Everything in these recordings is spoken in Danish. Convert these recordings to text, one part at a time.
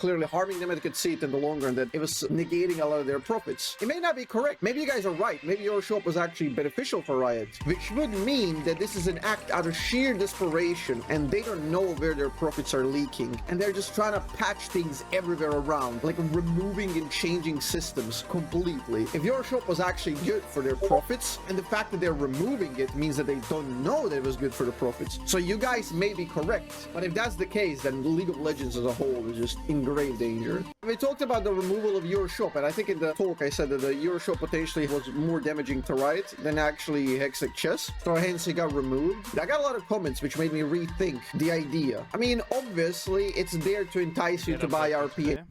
clearly harming them, and they could see it in the long run that it was negating a lot of their profits. It may not be correct. Maybe you guys are right. Maybe your shop was actually beneficial for Riot, which would mean that this is an act out of sheer desperation, and they don't know where their profits are leaking, and they're just trying to patch things everywhere around, like removing and changing systems completely. If your shop was actually good for their profits, and the fact that they're removing it means that they don't know that it was good for the profits. So you guys may be correct, but if that's the case, then League of Legends as a whole is just in grave danger. We talked about the removal of your shop, and I think in the talk I said that the your shop potentially was more damaging to Riot than actually Hextech Chess, so hence it got removed. I got a lot of comments which made me rethink the idea. I mean, obviously it's there to entice you to buy RPA.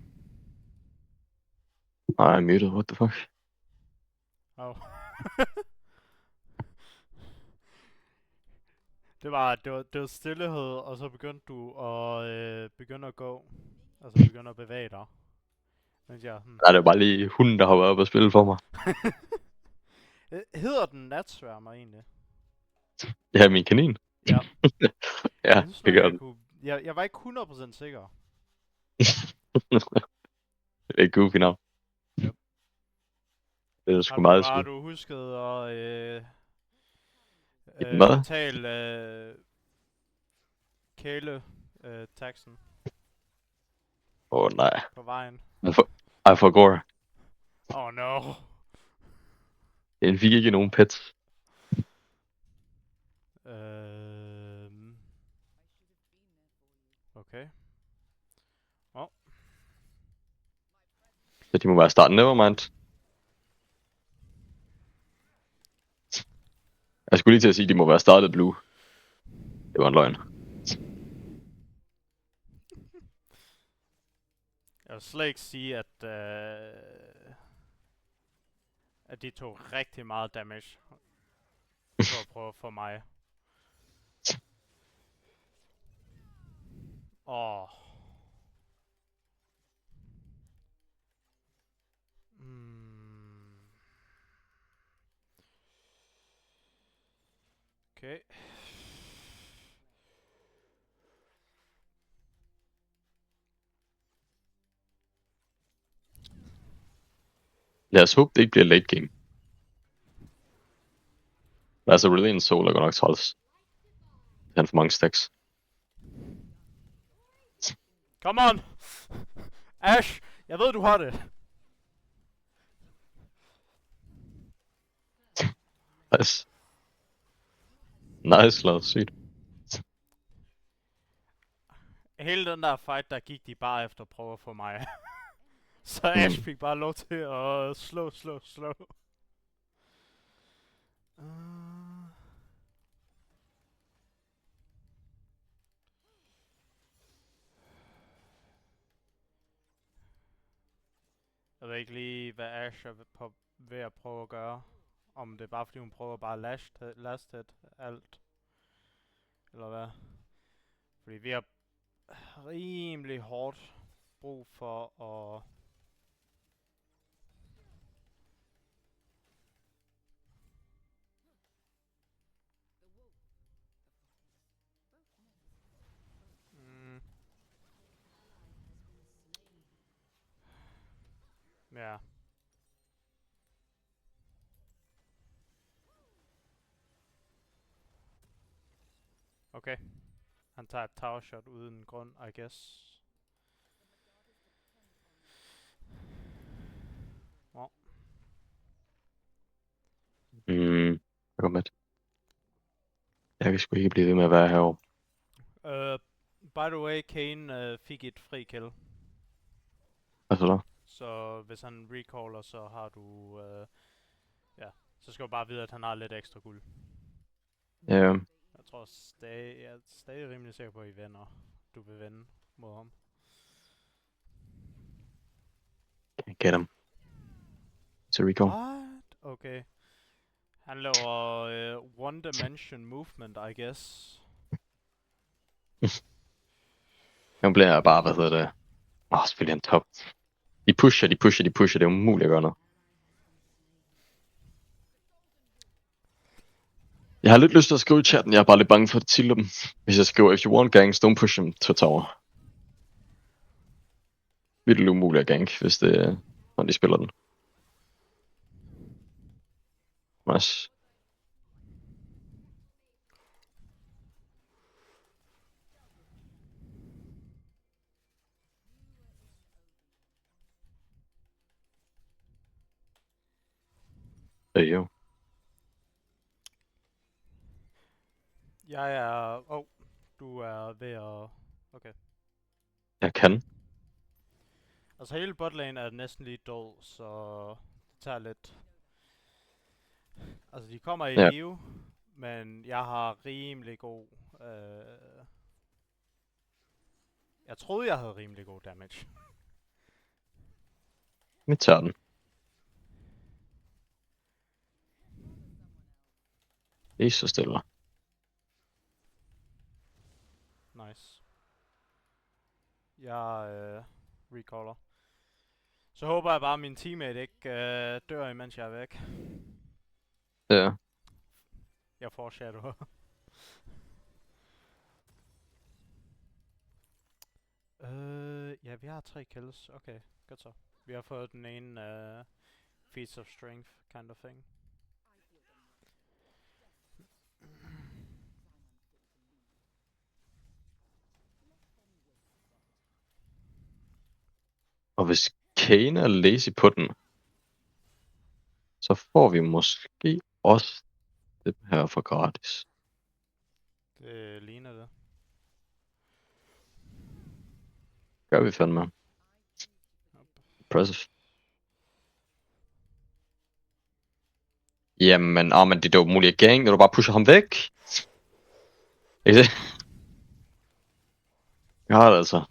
I'm muted, what the fuck? Oh. det var stillhed, og så begyndte du at begynde at gå. Altså begynde at bevæge dig. Nej, det er bare lige hunden, der har været oppe og spille for mig. Hedder den natsværmer egentlig? Ja, min kanin. Ja. Ja, det gør den. Jeg var ikke 100% sikker. Det er et goofy navn. Yep. Det er sgu meget Har skidt. du husket at betale kæle-taxen? Nej. På vejen. I forgår. Oh no. Den fik ikke nogen pets. Okay. Så de må være starten. Nevermind. Jeg skulle lige til at sige, at de må være startet blue. Det var en løgn. Jeg vil slet ikke sige, at de tog rigtig meget damage for at prøve for mig. Okay. Lad os håbe, det ikke bliver late game. Altså, really en solo går nok træls. Det er for mange stacks. Come on! Ash! Jeg ved, du har det! Nice. Nice, lad os sygt. Hele den der fight, der gik de bare efter at prøve at få mig. Så Ash fik bare lov til at slå. Jeg ved ikke lige, hvad Ash er ved at prøve at gøre. Om det er bare fordi hun prøver bare at last hit alt. Eller hvad? Fordi vi har rimelig hårdt brug for at... Ja. Okay. Han tager et tower shot uden grund, I guess. Wow. Jeg går med. Jeg kan sgu ikke blive ved med at være herovre. By the way, Kane fik et fri kill. Altså der? Så hvis han recaller, så har du... ja, så skal du bare vide, at han har lidt ekstra guld. Ja. Jeg tror jeg er stadig rimelig sikker på, at I vinder. Du vil vinde mod ham. Get him. It's a recall. What? Okay. Han laver one dimension movement, I guess. Han bliver bare, hvad hedder det? Selvfølgelig en top. De pusher. Det er umuligt at gøre noget. Jeg har lidt lyst til at skrive i chatten, jeg er bare lidt bange for at tilde dem. Hvis jeg skriver, if you want gangs, don't push them to tower. vildt umuligt at gank, hvis det når de spiller den. Nice. Jo. Jeg er... du er ved at... Okay. Jeg kan. Altså hele botlane er næsten lige død, så det tager lidt... Altså de kommer i Ja. live, men jeg har rimelig god... Jeg troede jeg havde rimelig god damage. Vi tager den. Det er så stille. Nice. Jeg recaller. Så håber jeg bare, at min teammate ikke dør, imens jeg er væk. Ja. Jeg foreshadower. Ja, vi har 3 kills. Okay, godt så. Vi har fået den ene feats of strength kind of thing. Og hvis Kane er lazy på den, så får vi måske også det her for gratis. Det ligner det. Gør vi fandme. Impressive. Jamen, men det er jo muligt gang, når du bare pusher ham væk. Ikke det? Jeg har det altså.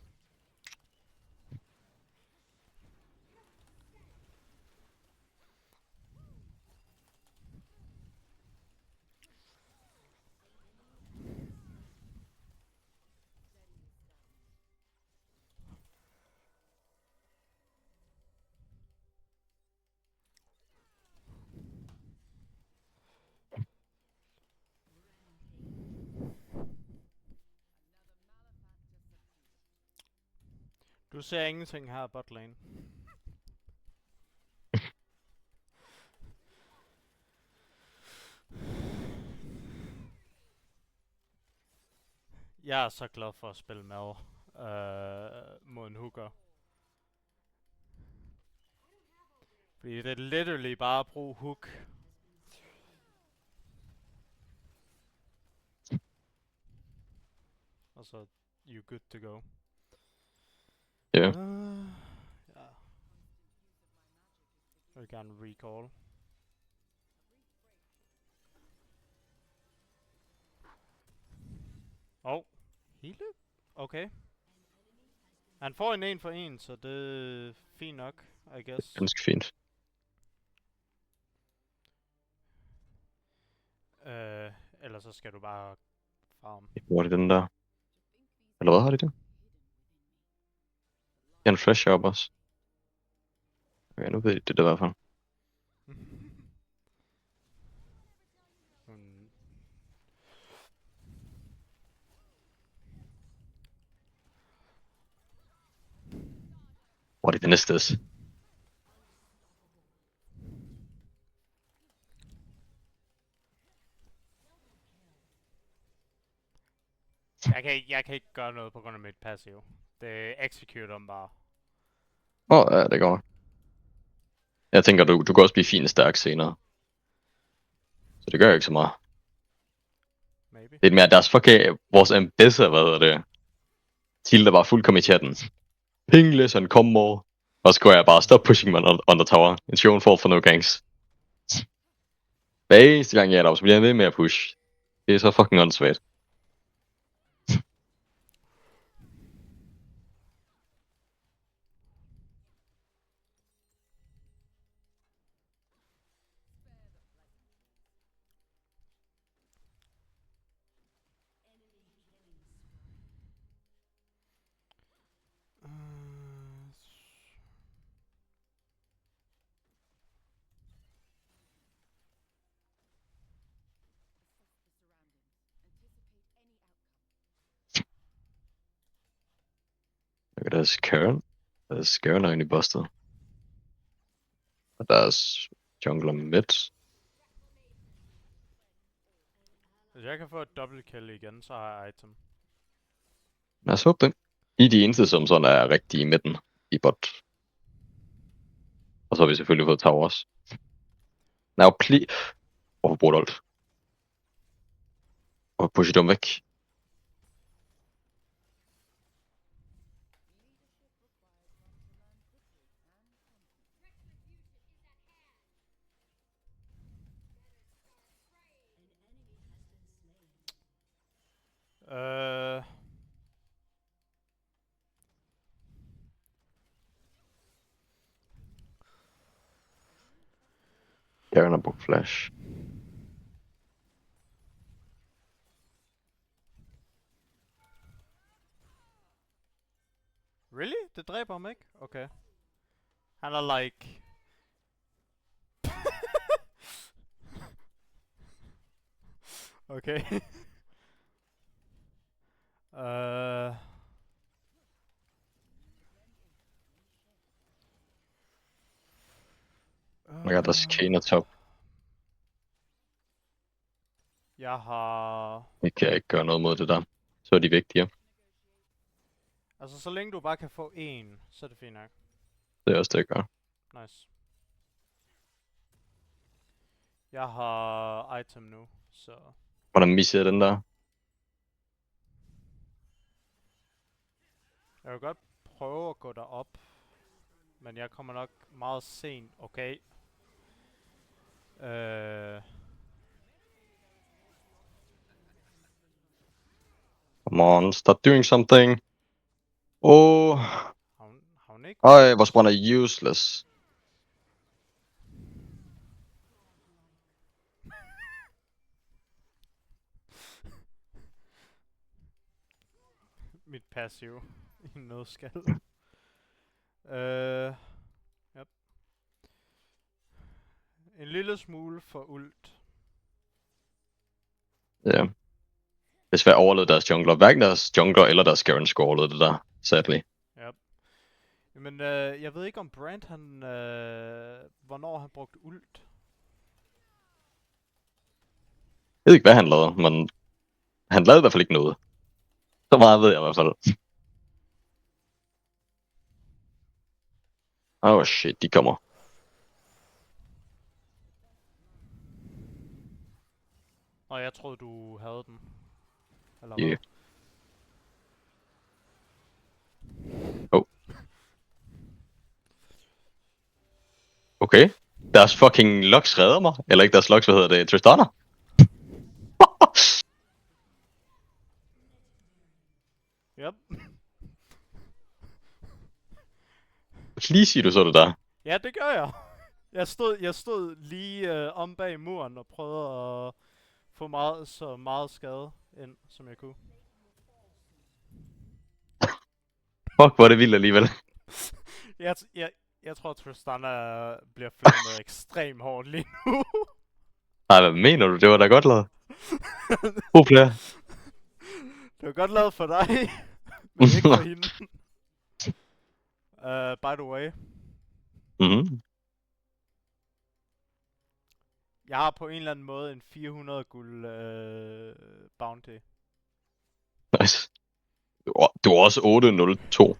Du ser ingenting her bot lane. Jeg er så glad for at spille med mod en hooker. Fordi det er literally bare at bruge hook. Og så you're good to go. Ja. Ja. Jeg vil gerne recall. Hele? Okay. Han får en for en, så det er fint nok, I guess. Ganske fint. Ellers så skal du bare farm. Hvor er det den der? Eller hvad har de det? Jeg en flash op også. Okay, nu ved de det i hvert fald. What even is this? Jeg kan ikke gøre noget på grund af mit passiv. Det executer dem bare. Ja, det går. Jeg tænker, du kan også blive fint stærk senere. Så det gør ikke så meget. Maybe. Det er mere deres vores ambassador, hvad er det? Tilda bare fuldkommen i chatten. Pingless and come more. Og så går jeg bare, stop pushing man on the tower. It's your own fault for no gangs. Hver eneste gang jeg er der, så bliver jeg ved med at push. Det er så fucking åndssvagt. Look at this Karen. Skøren er egentlig bustet. Og deres jungler midt. Hvis jeg kan få et dobbelt kill igen, så har jeg item. Lad os håbe det. I er de eneste, som sådan er rigtig i midten i bot. Og så har vi selvfølgelig fået towers. Now please. Hvorfor bruger du alt? Og pushe dem væk. Garen har brugt flash. Really? Det dræber ham ikke? Okay. Han er like... okay. My god, there's Kane at top. Jeg har... Vi kan ikke gøre noget mod det der. Så er de vigtige. Altså, så længe du bare kan få en, så er det fint nok. Det er også det, jeg gør. Nice. Jeg har item nu, så... Hvordan misser jeg den der? Jeg vil godt prøve at gå derop. Men jeg kommer nok meget sent. Okay. Come on, start doing something. Oh. Har hun ikke? Ej, vores brand er useless. Mit passiv i en nødskal. Yep. En lille smule for ult. Ja. Desværre overlevede deres jungler. Hverken deres jungler eller deres Garen skulle overleve det der, sadly. Yep. Men jeg ved ikke om Brand han... hvornår han brugte ult. Jeg ved ikke, hvad han lavede, men han lavede i hvert fald ikke noget. Så meget ved jeg i hvert fald. Oh shit, de kommer. Nå, jeg troede du havde den. Eller Yeah. hvad? Oh. Okay. Deres fucking Lux redder mig. Eller ikke deres Lux, hvad hedder det? Tristana? Yep. Lige siger du så det der. Ja, det gør jeg. Jeg stod lige om bag muren og prøvede at få så meget skade ind, som jeg kunne. Fuck, hvor er det vildt alligevel. Jeg tror, Tristana bliver flamet ekstremt hårdt lige nu. Ej, hvad mener du? Det var da godt lavet. God player. Det var godt lavet for dig, men ikke for hende. By the way. Mhm. Jeg har på en eller anden måde en 400 guld bounty. Nice. Du er også 8-0-2.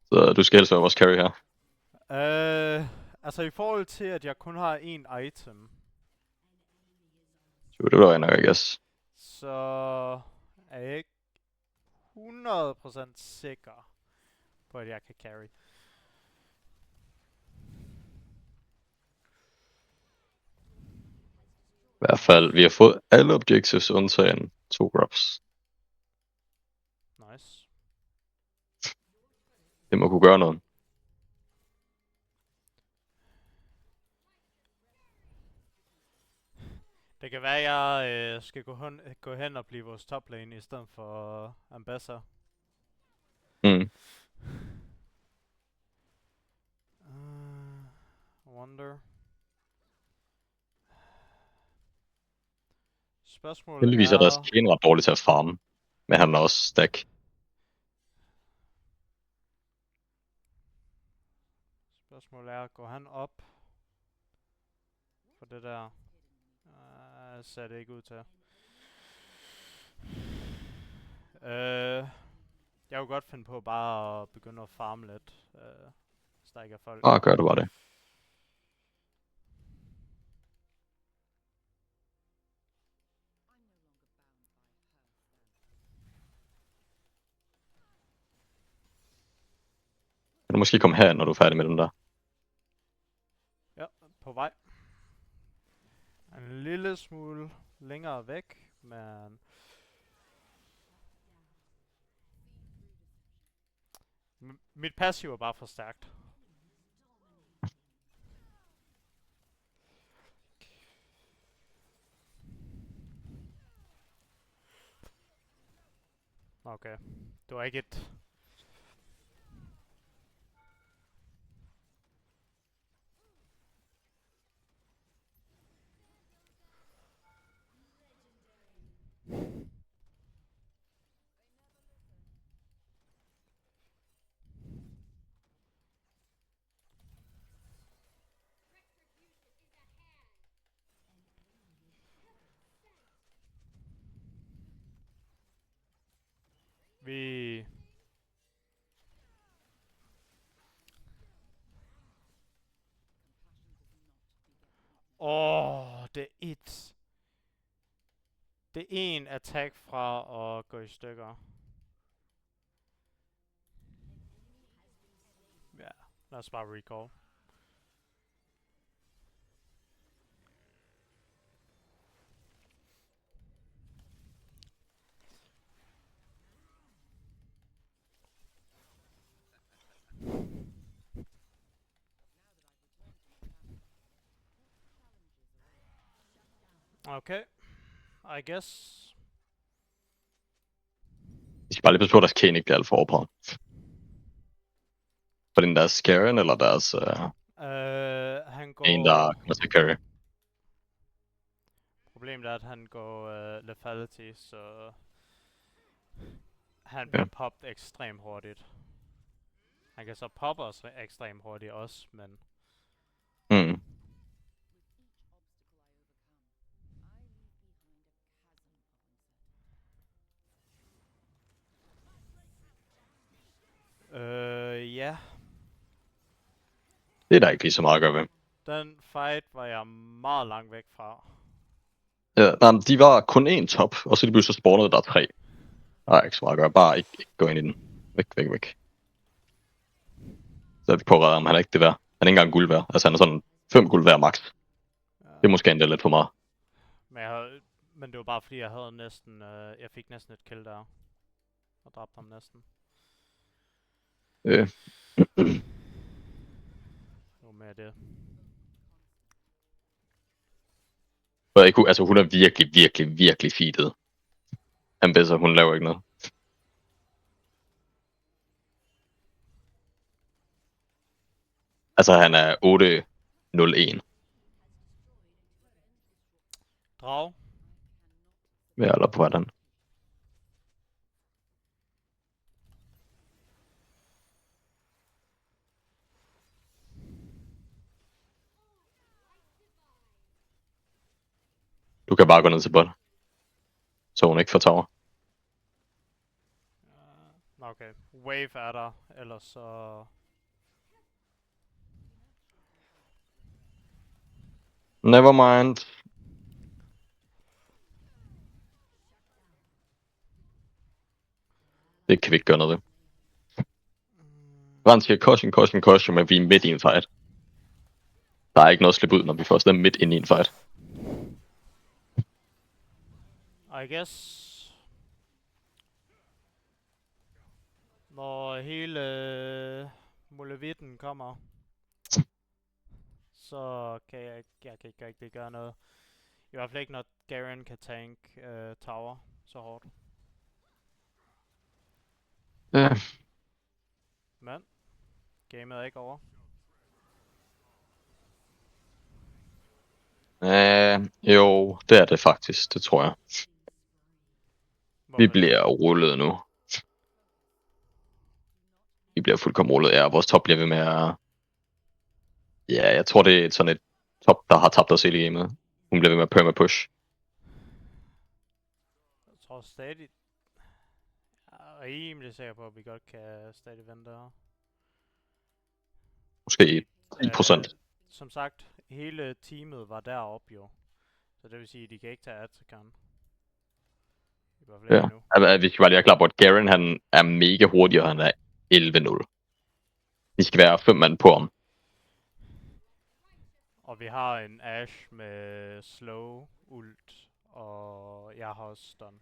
Så du skal helst være vores carry her. Altså i forhold til, at jeg kun har én item. Jo, det var jeg nok, I guess. Så er jeg ikke 100% sikker på, at jeg kan carry. I hvert fald, vi har fået alle objectives undtagen 2 grubs. Nice. Det må kunne gøre noget. Det kan være, at jeg skal gå hen og blive vores top lane i stedet for Ambassador. Mm. Wonder. Spørgsmålet Heldigvis er deres Kane ret dårlig til at farme. Men han er også stack. Spørgsmålet er, går han op for det der? Ser det ikke ud til. Jeg kunne godt finde på bare at begynde at farme lidt, hvis der ikke er folk. Gør du bare det. Kan du måske komme her, når du er færdig med den der? Ja, på vej. En lille smule længere væk, men... Mit passiv er bare for stærkt. Okay, det var ikke et... Vi... det er et... Det er en attack fra at gå i stykker. Ja, lad os bare recall. Okay, I guess. De skal bare lige passe på, at deres Kane ikke bliver alt for overpowered. For den deres Garen, eller deres Han går... en, der kommer til at carry. Problemet er, at han går lethality, så... Han bliver poppet ekstremt hurtigt. Han kan så poppe os ekstremt hurtigt også, men... Mm. Ja. Det er der ikke lige så meget at gøre ved. Den fight var jeg meget langt væk fra. Ja, nej, de var kun én top, og så de blev så spawnet, der er 3. Der er ikke så meget at gøre, bare ikke gå ind i den. Væk. Så er vi på at redde ham, han er ikke det værd. Han er ikke engang guld værd. Altså han er sådan 5 guld værd max. Ja. Det er måske endda lidt for meget. Men det var bare fordi, jeg havde næsten... jeg fik næsten et kill der. Og dræbte ham næsten. Det var mere det. Altså hun er virkelig feedet. Han bedre, hun laver ikke noget. Altså han er 8-0-1. Drag. Ja, eller på hvordan. Du kan bare gå ned til bot. Så hun ikke får tower. Okay, wave er der, ellers så... Never mind. Det kan vi ikke gøre noget ved. Rand siger caution, men vi er midt i en fight. Der er ikke noget at slippe ud, når vi først er midt inde i en fight. I guess... Når hele Molevitten kommer, så kan jeg kan ikke rigtig gøre noget. I hvert fald ikke, når Garen kan tank tower så hårdt. Ja. Men, gamet er ikke over. Jo, det er det faktisk, det tror jeg. Vi bliver rullet nu. Vi bliver fuldkommen rullet, ja. Vores top bliver ved med at Ja, jeg tror, det er sådan et top, der har tabt os hele gamet. Hun bliver ved med at perma-push. Jeg tror stadig... Jeg er rimelig sikker på, at vi godt kan stadig vente her. Måske 10%. Som sagt, hele teamet var deroppe jo. Så det vil sige, at de kan ikke tage Atakan. I hvert fald Ja. ikke nu. Altså, vi skal bare lige have klar på, at Garen han er mega hurtig, og han er 11-0. Vi skal være 5 mand på ham. Og vi har en Ashe med slow, ult, og jeg har også stun.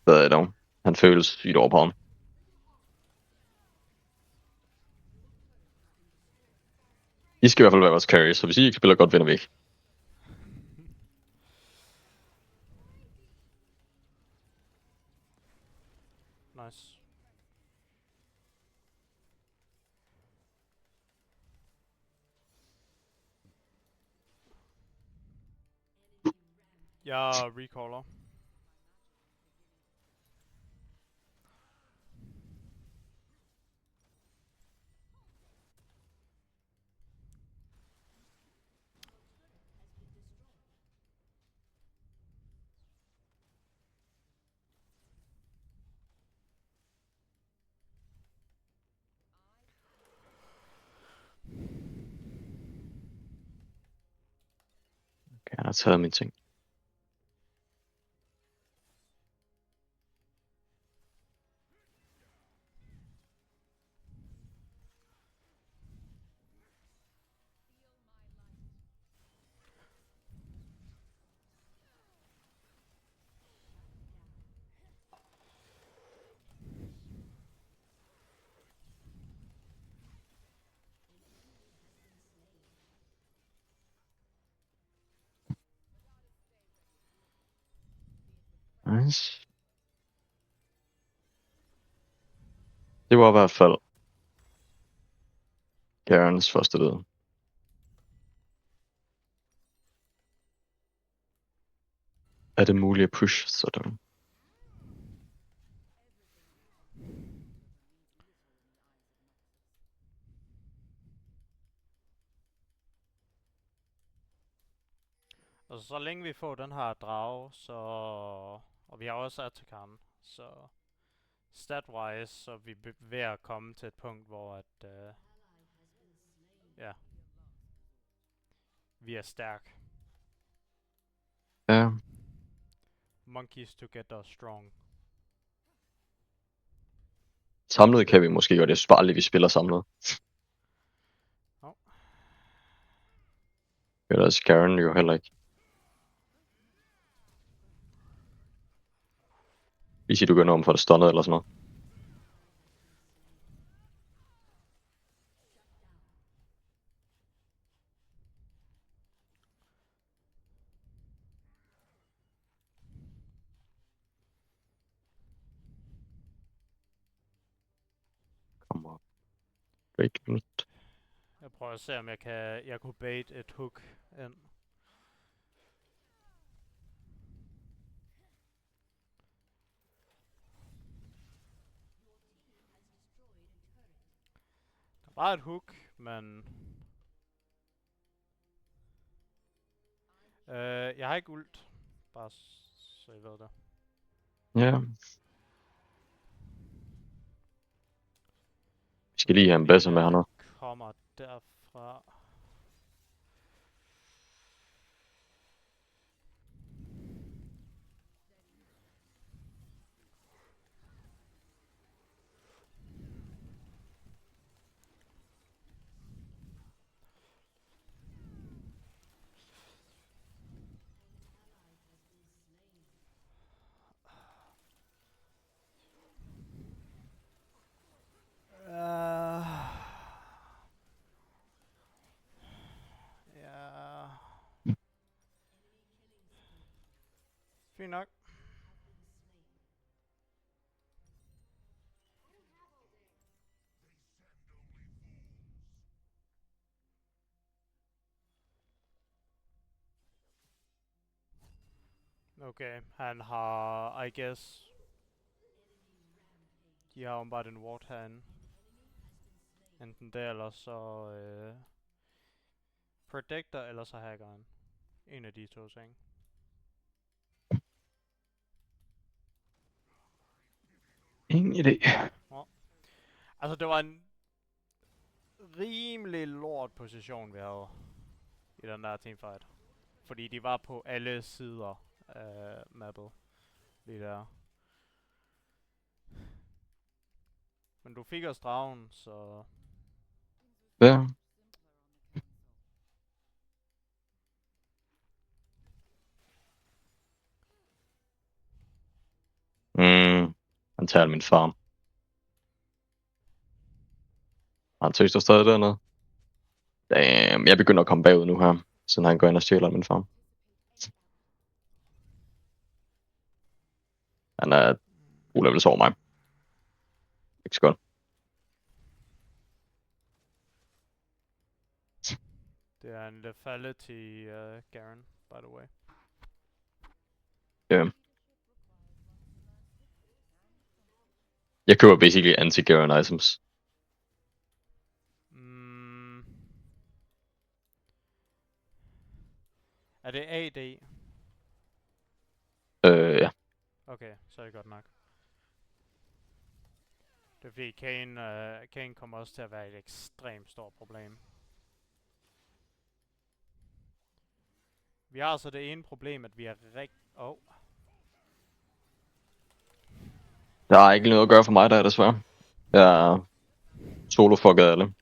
Ved jeg dog. Han føles sygt over på ham. I skal i hvert fald være vores carry, så hvis I ikke spiller godt, vinder vi ikke. Nice. Jeg recaller. Okay, han har taget mine ting. Nice. Det var i hvert fald Garens første led. Er det muligt at push sådan? Og så længe vi får den her drage, så... Og vi har også Atakan, så... Stat-wise, så er vi ved at komme til et punkt, hvor at... ja. Vi er stærk. Ja. Monkeys together strong. Samlet kan vi måske godt. Jeg synes bare aldrig, vi spiller samlet. Oh. Det er også Garen jo heller ikke. Hvis I du gør om for det stunnet eller sådan noget. Kom op. Wait a minute. Jeg prøver at se, om jeg kunne bait et hook ind. Der var et hook, men... jeg har ikke ult. Bare så I ved det. Ja. Vi skal lige have en bedre med hernede. Kommer derfra. Ja. Fint nok. Okay, han har, I guess... De har åbenbart en ward herinde. Enten det, eller så Predictor, eller så hackeren. En af de to ting. Ingen idé. Altså, det var en rimelig lort position, vi havde i den der teamfight. Fordi de var på alle sider af mappet. Lige der. Men du fik os dragen, så... Ja. Han tager min farm. Han tøster stadig dernede. Damn, jeg begynder at komme bagud nu her, siden han går ind og stjæler min farm. Han er 2 levels over mig. Ikke så godt. Det er en lethality Garen, by the way. Ja. Jeg køber basically anti-Garen items. Er det AD? Ja. Okay, så er det godt nok. Det er fordi Kane kommer også til at være et ekstremt stort problem. Vi har altså det ene problem, at vi er Der er ikke noget at gøre for mig der, desværre. Jeg er solo-fucket alle.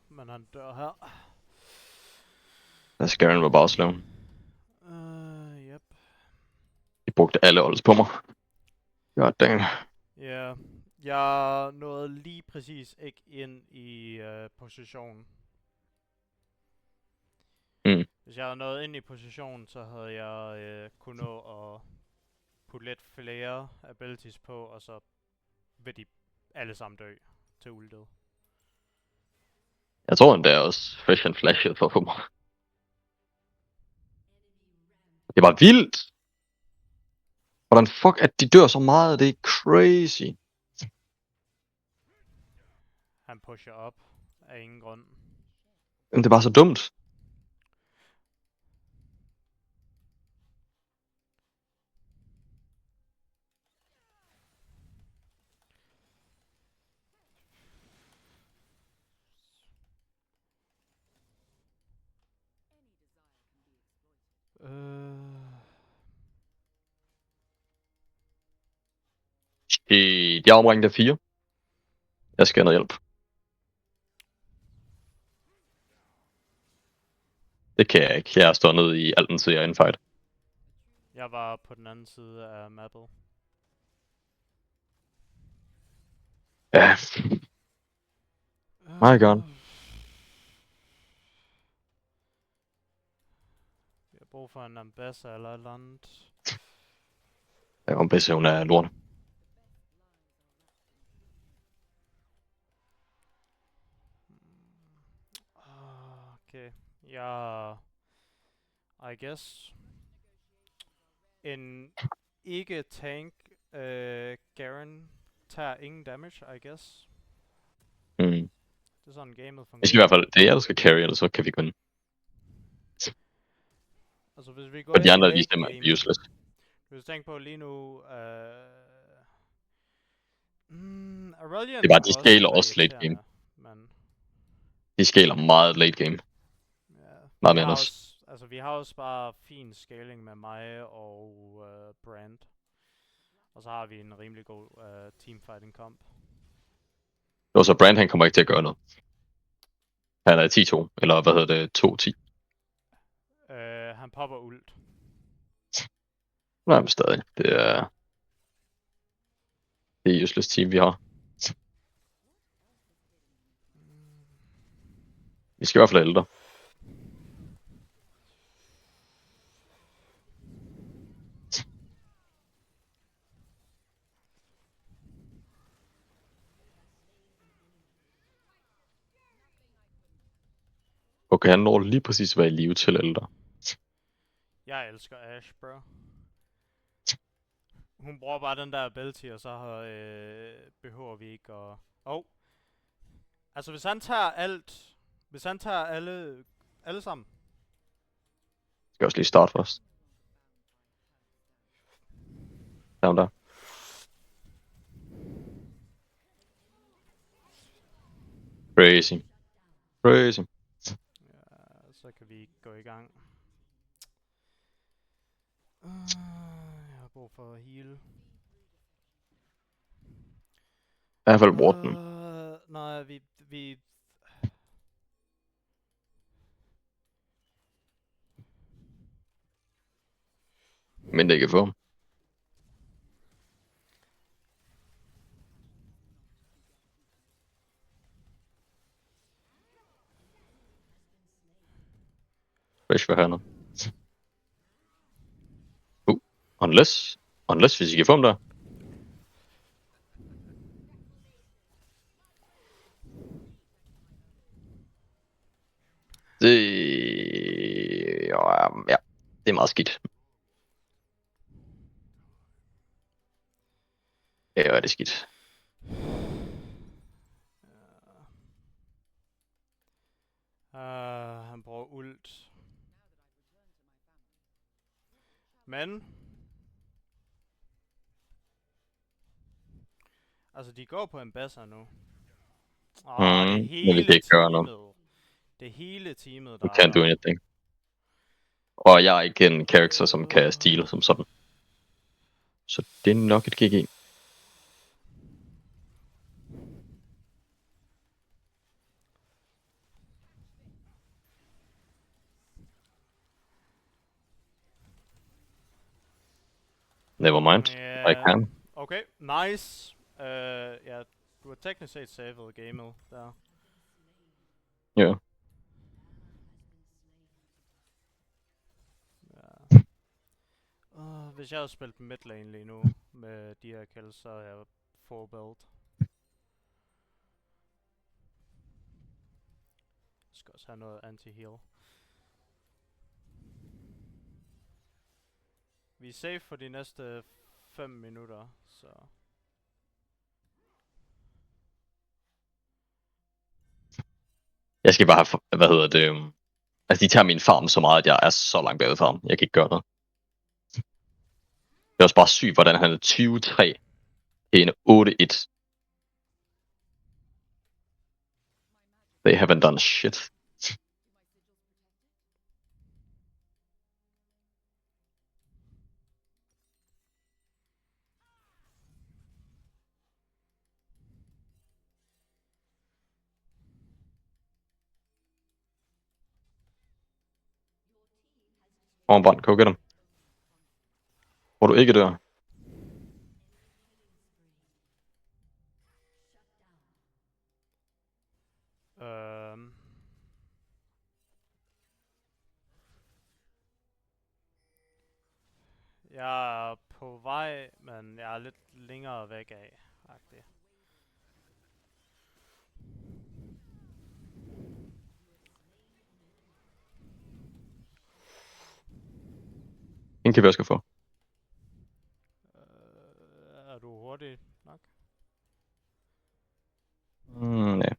Men han dør her. Garen var bare slå. Yep. De brugte alle odds på mig. God damn. Ja, jeg nåede lige præcis ikke ind i positionen. Hvis jeg havde nået ind i positionen, så havde jeg kunne nå at putte lidt flere abilities på, og så vil de alle sammen dø til ultet. Jeg tror endda også Fresh and Flashed for at få mig. Det var vildt! Hvordan fuck, at de dør så meget, det er crazy. Han pusher op af ingen grund. Men det var så dumt. De er omringet af 4. Jeg skal have noget hjælp. Det kan jeg ikke. Jeg står nede i alt den side af en fight. Jeg var på den anden side af mappet. Ja. My god. Vi har brug for en ambassador eller et eller andet. Jeg kom bedst, hun er lort. Okay. Ja. I guess. En ikke tank Garen tager ingen damage, I guess. Det er sådan gamet fungerer. Det skal i hvert fald, det er jeg, der skal carry, eller så kan vi vinde. Altså hvis vi går Og de ind andre, i de late stemmer game, useless. hvis du tænker på lige nu, Aurelion Det er bare, de kunne skaler være også late game. irriterende, men De skaler meget late game. ja, Meget vi mere har også. også, altså vi har også bare fin scaling med mig og Brand. Og så har vi en rimelig god teamfighting kamp. Og så Brand, han kommer ikke til at gøre noget. Han er 10-2, eller hvad hedder det, 2-10. Han popper ult. Nej, men stadig. Det er useless team, vi har. Vi skal i hvert fald have ældre. Okay, han når lige præcis at være i live til ældre. Jeg elsker Ash, bro. Hun bruger bare den der ability, og så behøver vi ikke at... Altså hvis han tager alt... Hvis han tager alle sammen... Skal også lige starte først. Der. Crazy. Crazy. Ja, så kan vi gå i gang. Jeg har brug for at heal. I hvert fald Warden. Nej, vi... Men det kan få ham. Fresh for hernede. Unless hvis I kan få ham der. Det... Ja, det er meget skidt. Ja, det er skidt. Han bruger ult. Men... Altså, de går på en basser nu. Det hele men vi kan ikke gøre noget. Det hele teamet, You der... can't do anything. Og jeg er ikke en karakter, som kan stile som sådan. Så det er nok et GG. Never mind. I can. Okay, nice. Ja, du har teknisk set savet gamet der. Ja. Hvis jeg havde spillet midlane lige nu med de her kills, så er jeg full build. Jeg skal også have noget anti-heal. Vi er safe for de næste 5 minutter, så... Jeg skal bare have, altså de tager min farm så meget, at jeg er så langt bagud for ham. Jeg kan ikke gøre noget. Det er også bare sygt, hvordan han er 23. En 8-1. They haven't done shit. Brand, kan du get ham? Hvor du ikke dør. Jeg er på vej, men jeg er lidt længere væk af. -agtigt. En kan vi også få. Er du hurtig nok? Nej.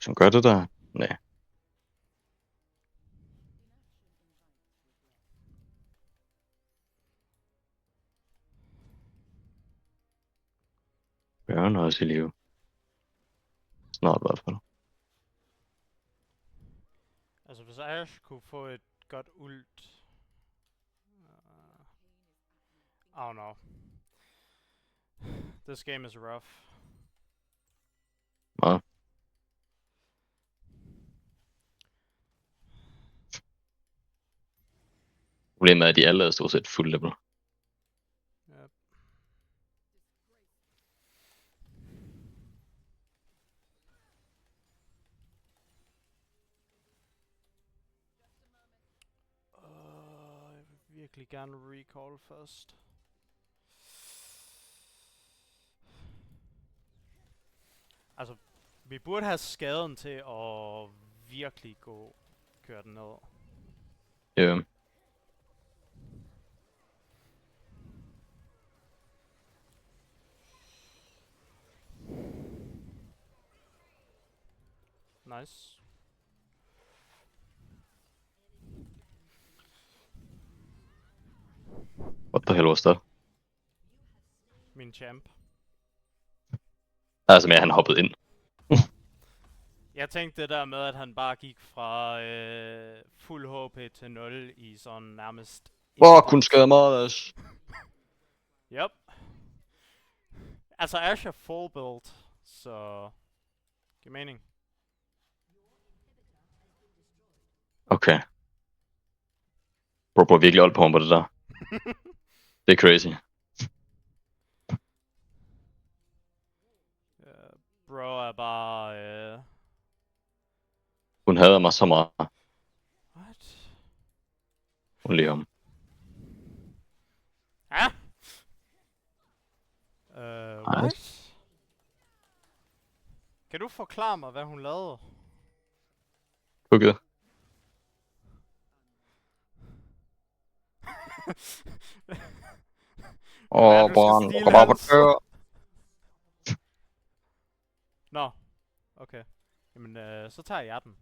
Som gør det der? Nej. Børn også i live. Snart i hvert fald. Altså hvis Ashe kunne få et godt ult... I don't know. This game is rough. Meget. Problemet er, at de alle er stort set fuld level. Yep. Jeg vil virkelig gerne recall først. Altså, vi burde have skaden til at virkelig køre den ned. Ja. Nice. What the hell was that? Min champ. Altså med, at han hoppede ind. Jeg tænkte det der med, at han bare gik fra fuld HP til 0 i sådan nærmest... Kun skade meget, Ash. Yep. Altså Ash er full build, så... Giver mening. Okay. Bro, bruger virkelig old på ham på det der. Det er crazy. Bro er bare... Hun hader mig så meget. What? Hun lige om. Ah? What? Kan du forklare mig, hvad hun lavede? Hugget. Brand, du kommer op og dør. Nå, okay. Jamen, så tager jeg den.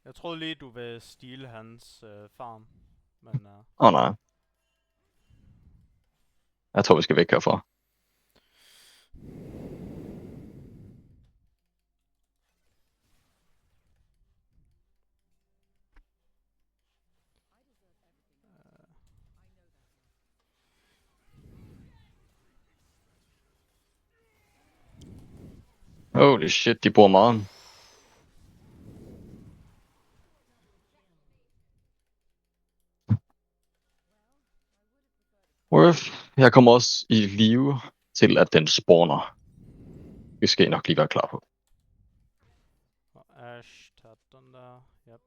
Jeg troede lige, du vil stjæle hans farm, men... Nej. Jeg tror, vi skal væk herfra. Holy shit, de bruger meget. Jeg kommer også i live til, at den spawner. Det skal I nok lige være klar på. Og Ash tager den der, yep.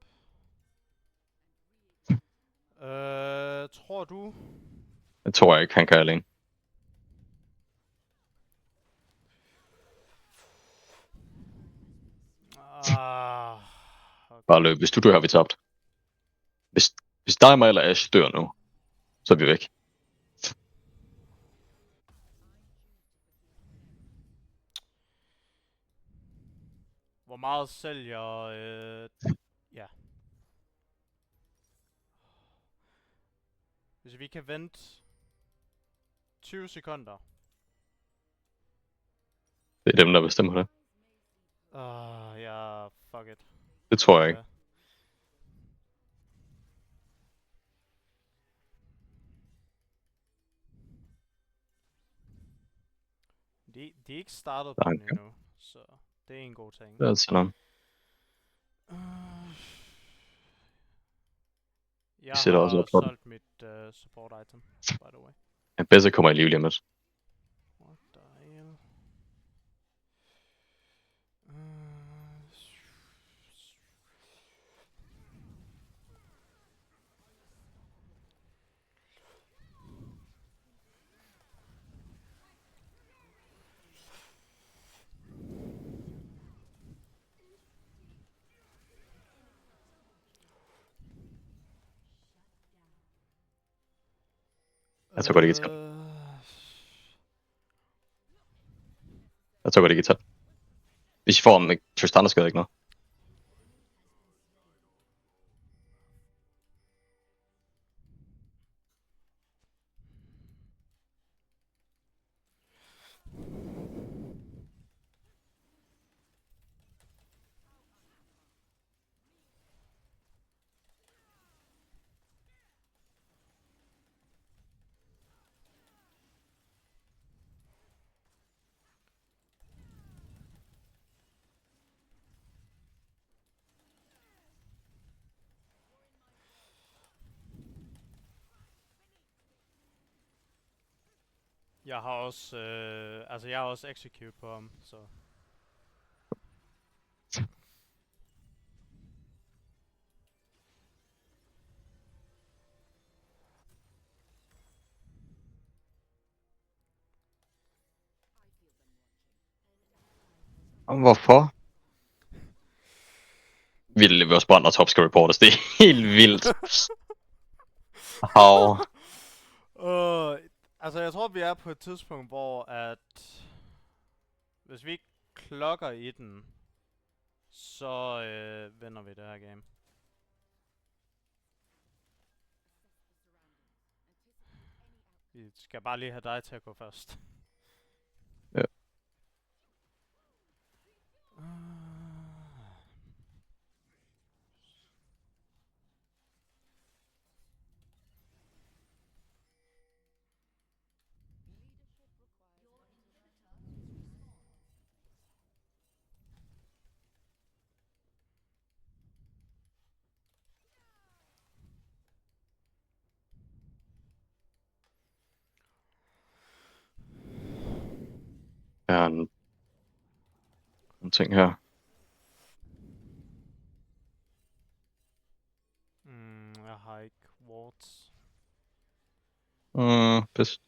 Tror du? Det tror jeg ikke, han kan alene. Okay. Bare løb. Hvis du dør, har vi tabt. Hvis dig, mig eller Ash dør nu, så er vi væk. Hvor meget sælger... ja. Hvis vi kan vente 20 sekunder. Det er dem, der bestemmer det. Ja, fuck it. Det tror jeg ikke. De er ikke startet på den endnu, så det er en god ting. Det er sådan noget. Jeg sætter også har op for den. solgt mit support item, by the way. Jeg bedre kommer i liv lige om lidt. What the hell? Jeg tror godt, det kan tage. Jeg tror godt, det kan tage. Hvis I får ham, Tristana skal ikke noget. Jeg har også, jeg har også execute på ham, så... Hvorfor? Vildt løber også brand og top skal reportes. Det er helt vildt. How? Altså, jeg tror, vi er på et tidspunkt, hvor at hvis vi ikke klokker i den, så vinder vi det her game. Vi skal bare lige have dig til at gå først. Ja. Jeg har nogle ting her. Jeg har ikke wards. Pis.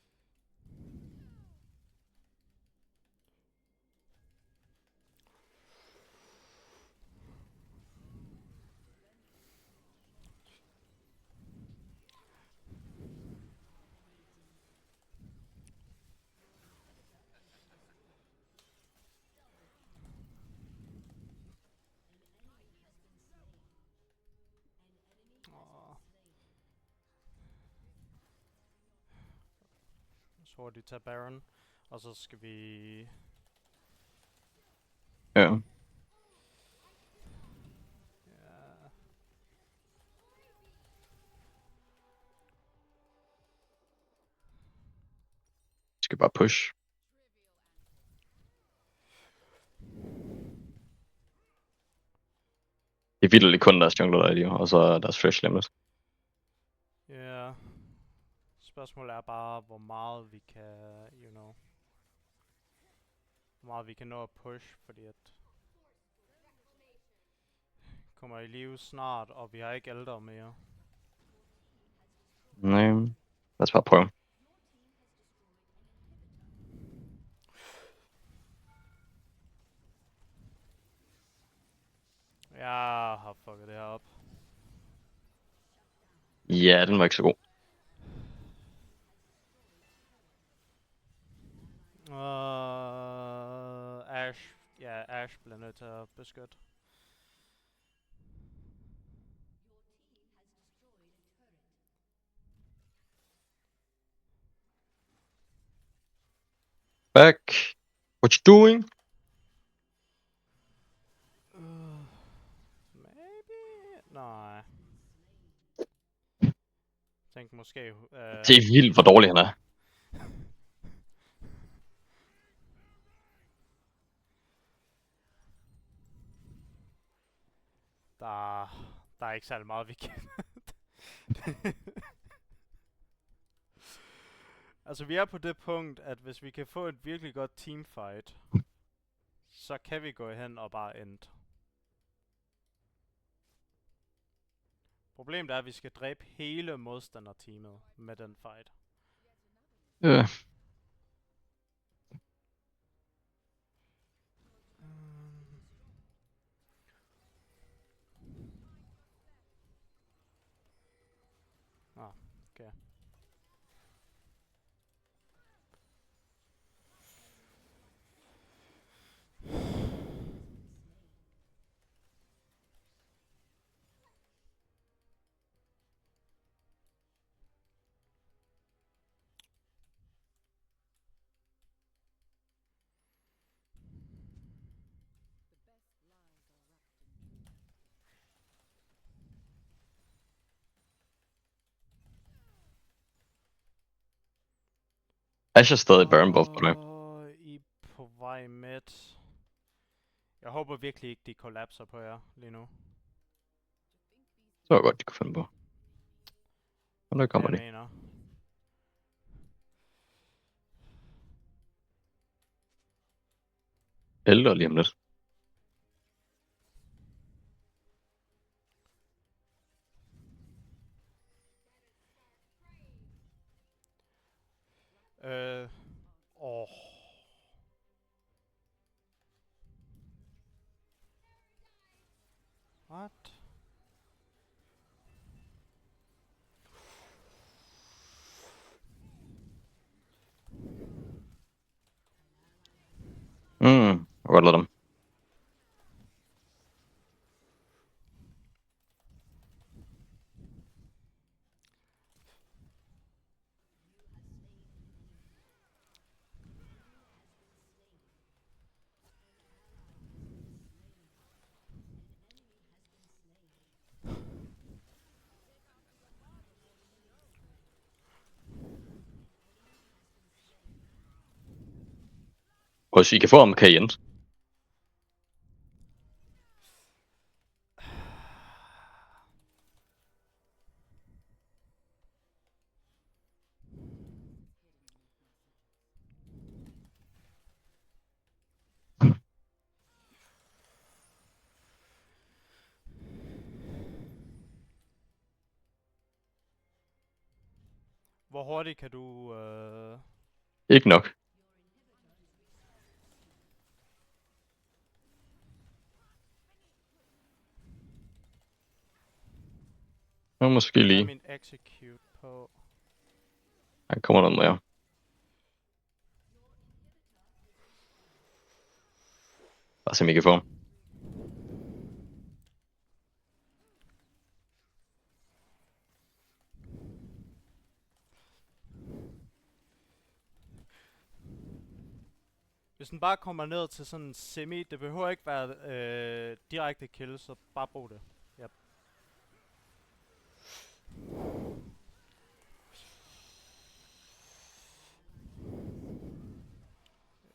Så hurtigt tage Baron. Og så skal vi... Ja. Ja. Skal bare push. Det er vildt kun deres jungler, der er lige, og så er deres fresh limit. Ja. Spørgsmålet er bare, hvor meget vi kan, you know... Hvor meget vi kan nå at push, fordi at... Kommer i live snart, og vi har ikke ældre mere. Nej, lad os bare prøve. Jeg har fucket det her op. Ja, den var ikke så god. Ash. Ja, Ash bliver nødt til at beskytte. Back. What you doing? Maybe? Nej. Tænk måske... Det er vildt, hvor dårlig han er. Der er ikke særlig meget, vi kan. Altså, vi er på det punkt, at hvis vi kan få et virkelig godt teamfight, så kan vi gå hen og bare end. Problemet er, at vi skal dræbe hele modstanderteamet med den fight. Ja. Okay. Ash er stadig burn buff på det. I er på vej med. Jeg håber virkelig ikke, de kollapser på jer lige nu. Så var godt, de kunne finde på. Og der kommer de. Mener. Ældre lige om lidt. Åh. What? Og godt lade dem. Og hvis I kan få ham, kan I ende. Hvor hurtigt kan du... Ikke nok. Nå, måske Hvad er lige. min execute på? Han kommer der med jer. Bare se om I kan få ham. Hvis den bare kommer ned til sådan en semi, det behøver ikke være direkte kill, så bare brug det. Yep.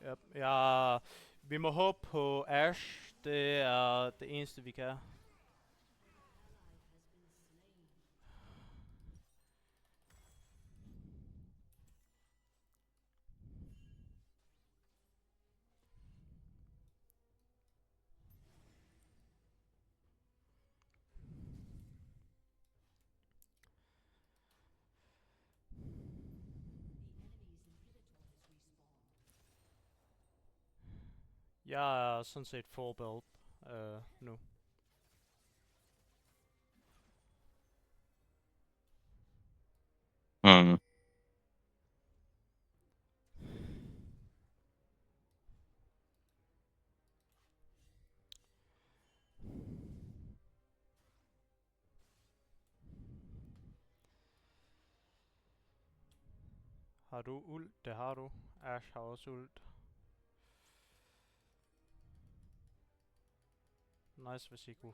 Yep. Ja, vi må håbe på Ash. Det er det eneste vi kan. Jeg er sådan set full build nu. Mm. Har du ult? Det har du. Ash har også ult. Nice, hvis I kunne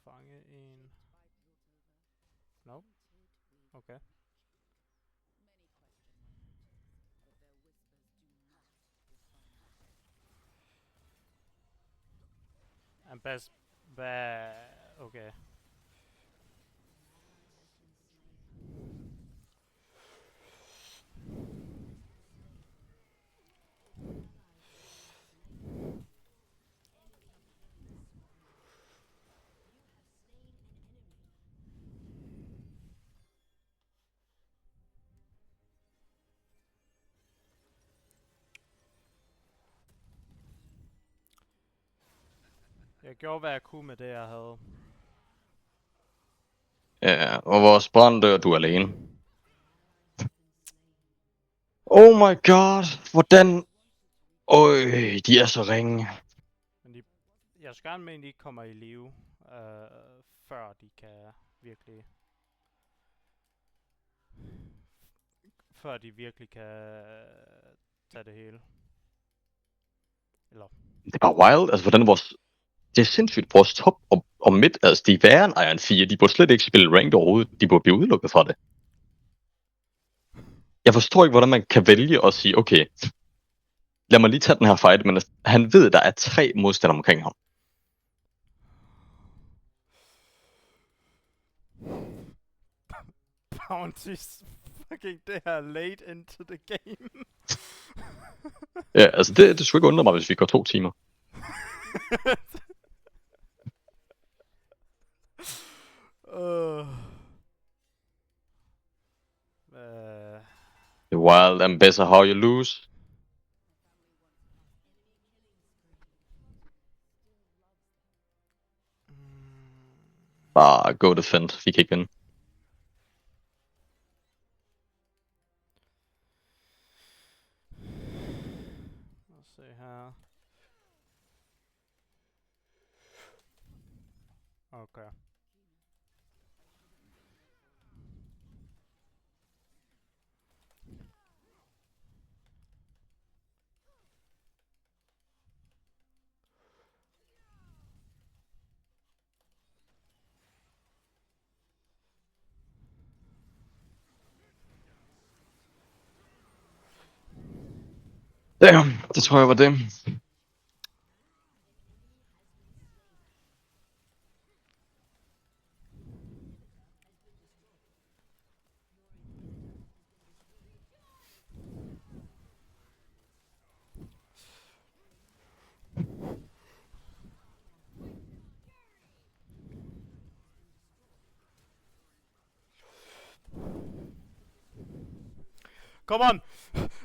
fange en. Nope. Okay. Ambas... Okay. Jeg gjorde hvad jeg kunne med det jeg havde. Ja, og vores brand dør du alene. Oh my god, hvordan... Øj, de er så ringe. Men jeg skal gerne med, at de ikke kommer i live, før de kan virkelig... Før de virkelig kan tage det hele. Eller... Det er bare wild, altså hvordan vores... Det er sindssygt, vores top og midt, altså de er værre end Iron 4, de burde slet ikke spille ranked overhovedet, de burde blive udelukket fra det. Jeg forstår ikke, hvordan man kan vælge at sige, okay, lad mig lige tage den her fight, men han ved, der er 3 modstandere omkring ham. Bounties fucking det her late into the game. Ja, altså det skulle ikke undre mig, hvis vi går 2 timer. The wild ambassador, how you lose. Bare go defend, vi kan ikke vinde. Lad os se her. Okay. Damn, det tror jeg var det. Come on!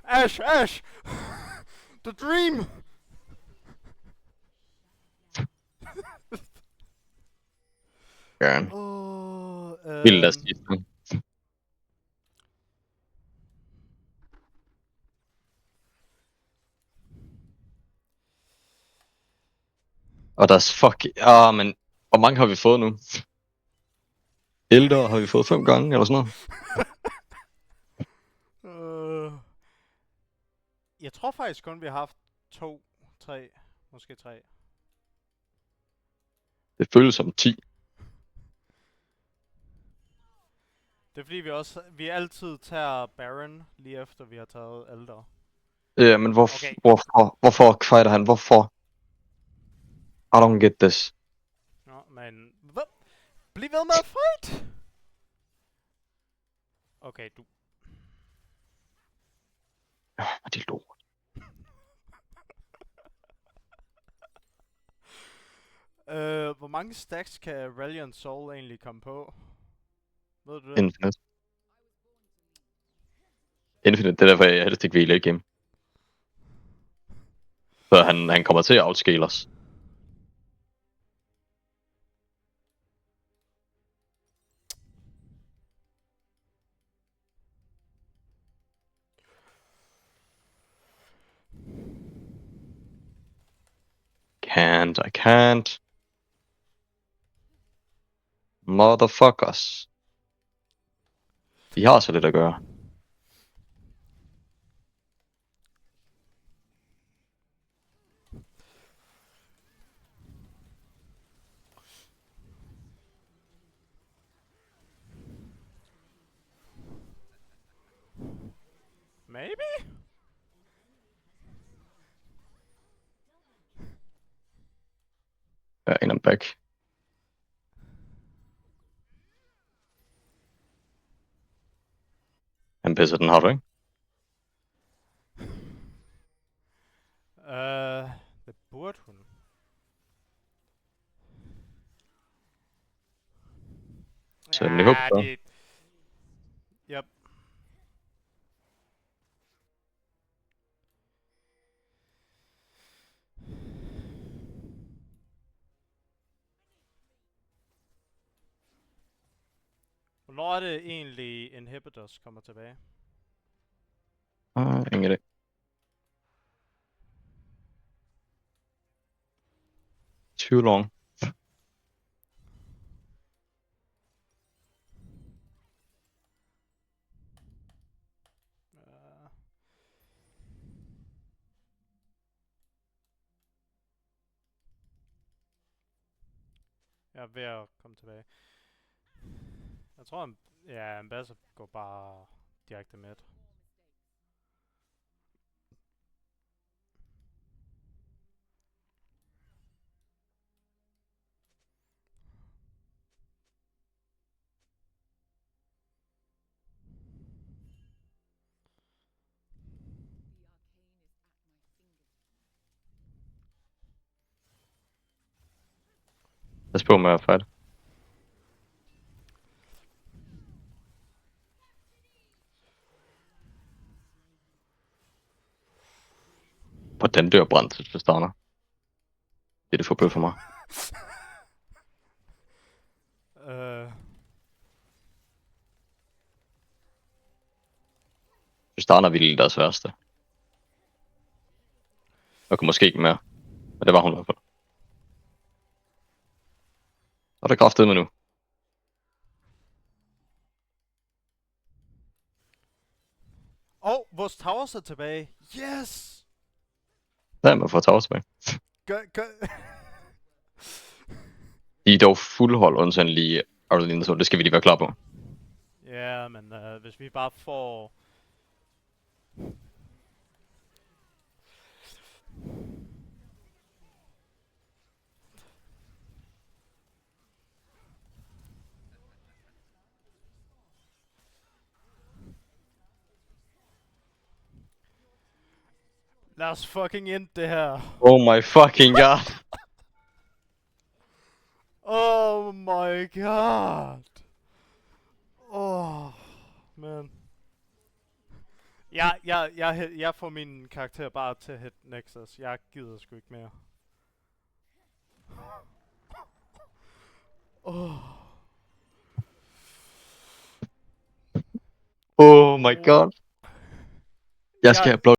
Ash! Ash! The dream! Gerne. Åh, Vildt at sidste. Og der er fuck... men... Hvor mange har vi fået nu? Ældre har vi fået 5 gange, eller sådan noget. Jeg tror faktisk kun, vi har haft 2, 3, måske 3. Det føles som 10. Det er fordi vi altid tager Baron, lige efter vi har taget Elder. Ja, men Okay. hvorfor fighter han? Hvorfor? I don't get this. Nå, men... Hvad? Bliv ved med at fight! Okay, du... Og det er lort. Hvor mange stacks kan Radiant Soul egentlig komme på? Ved du det? Infinite. Infinite, det er derfor, jeg helst ikke vil i game. Så han kommer til at outscale os. I can't. Motherfuckers. De har så lidt at gøre. Maybe? Ja, en am back. Han pisser den, har du ikke? Det burde hun. Så den ikke op, så. det... Yep. Hvornår er det egentlig Inhibitors kommer tilbage? Ingen idé. Too long. Jeg er ved at komme tilbage. Jeg tror, Ambassador går bare direkte med. Pas på med at fight. Hvordan dør brændt til Tristana? Det er det forbød for mig. Tristana ville deres værste. Og kunne måske ikke mere. Men det var hun i hvert fald. Og der kraftede mig nu. Vores towers er tilbage. Yes! Der er man får tage tilbage. Gør... De er dog fuldhold, undtagen lige Arlene, så det skal vi lige være klar på. Ja, men hvis vi bare får... Lad os fucking ind det her. Oh my fucking god. Oh my god. Oh, man. Jeg får min karakter bare til at hit Nexus. Jeg gider sgu ikke mere. Oh my god. Jeg skal have